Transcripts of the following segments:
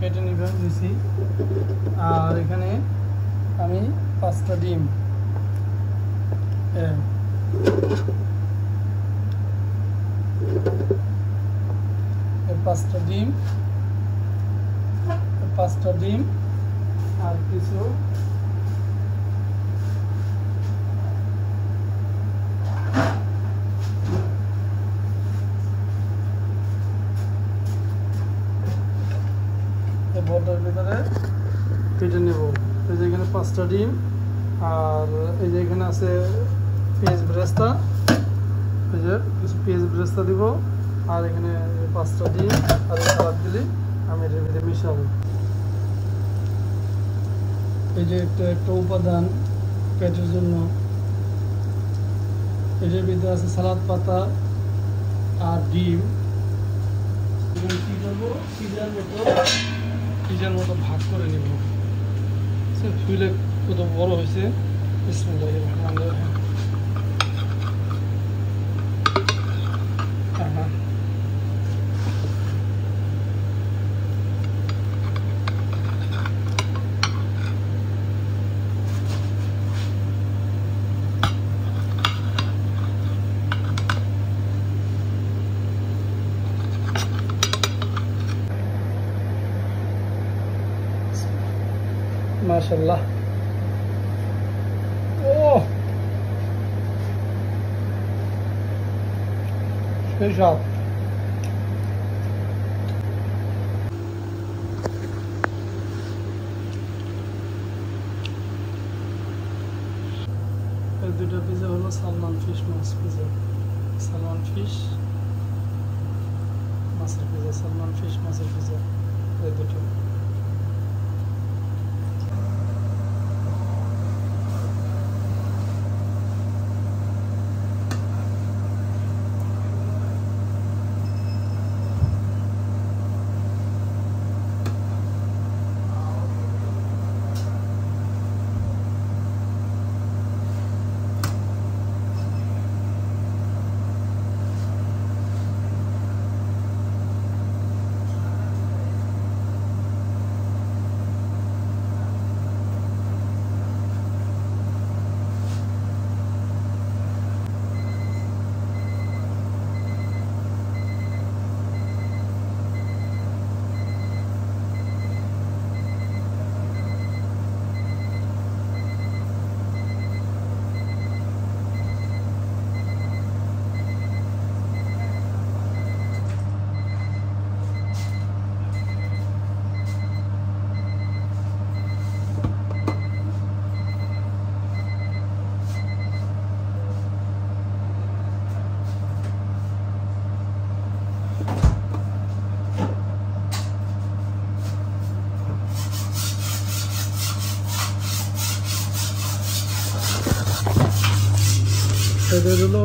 কেটে নিবে দিছি। আর এখানে আমি 5টা ডিম, পাঁচটা ডিম আর কিছু বলটার ভিতরে কেটে নেব। এই যে এখানে 5টা ডিম, আর এই যে এখানে আছে পেঁয়াজ ব্রেস্তা, এই যে কিছু পেঁয়াজ ব্রেস্তা দিব। আর এখানে 5টা ডিম আর সালাদ দিলে আমি এটার ভিতরে মিশাবো। এই যে একটা উপাদান পেটের জন্য, এটার ভিতরে আছে সালাদ পাতা আর ডিম। এখানে কী করবো, পিজার মতো ভাগ করে নেব। ফুলে কত বড় হয়েছে। বিসমিল্লাহির রহমানির রহিম। মাশাআল্লাহ, ও সেই স্বাদ। এই দুটো পিজা হলো সালমান ফিশ মাছ পিজা, সালমান ফিশ মাছের পিজা, সালমান ফিশ মাছের পিজা, এই দুটো। এদের হলো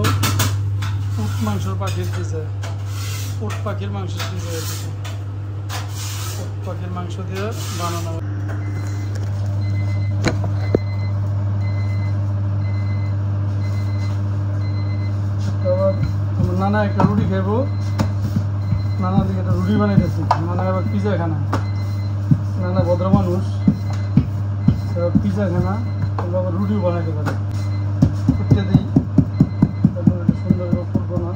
উট মাংসের পাখির পিজা, উট পাখির মাংসের পিজা। উট পাখির মাংস দিয়ে বানানো। আবার আমার নানা একটা রুটি খাইবো, নানা দিকে একটা রুটি বানাইতেছি। নানা আবার পিজা খানা, নানা ভদ্র মানুষ, পিজা খানা, আবার রুটিও বানাইতে পারে। করতে দিই সুন্দর করবো না।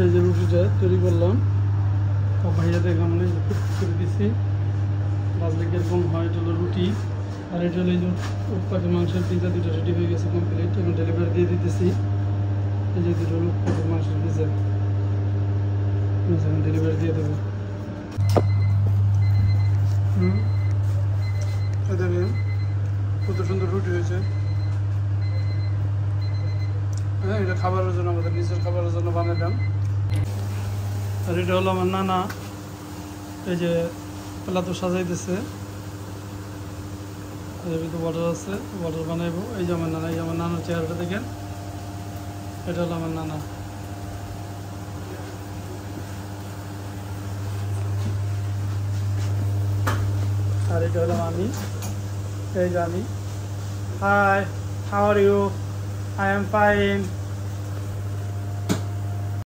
এই যে রুটিটা তৈরি করলাম, ভাইয়া দেখলাম করে দিচ্ছি। বাজলে কিরকম হয়, এটা হলো রুটি। আর এটা হলো এই যে পাখির মাংসের পিজা, দুটো রেডি হয়ে গেছে কমপ্লিট। এখন ডেলিভারি দিয়ে দিতেছি। এই যে দুটো হলো পাখির মাংসের পিজা, এখন ডেলিভারি দিয়ে দেবো। দেখেন কত সুন্দর রুটি হয়েছে। হ্যাঁ, এটা আমাদের খাবারের জন্য, আমাদের নিজের খাবারের জন্য বানাইলাম। আর এটা হলো আমার নানা, এই যে প্লাতো সাজাইতেছে, এর ভিতরে বর্ডার আছে, বর্ডার বানাইবো। এই যে আমার নানা, এই যে আমার নানার চেহারাটা দেখেন, এটা হলো আমার নানা। আর এটা হলাম আমি, এই যে আমি। Hi, how are you? I am fine.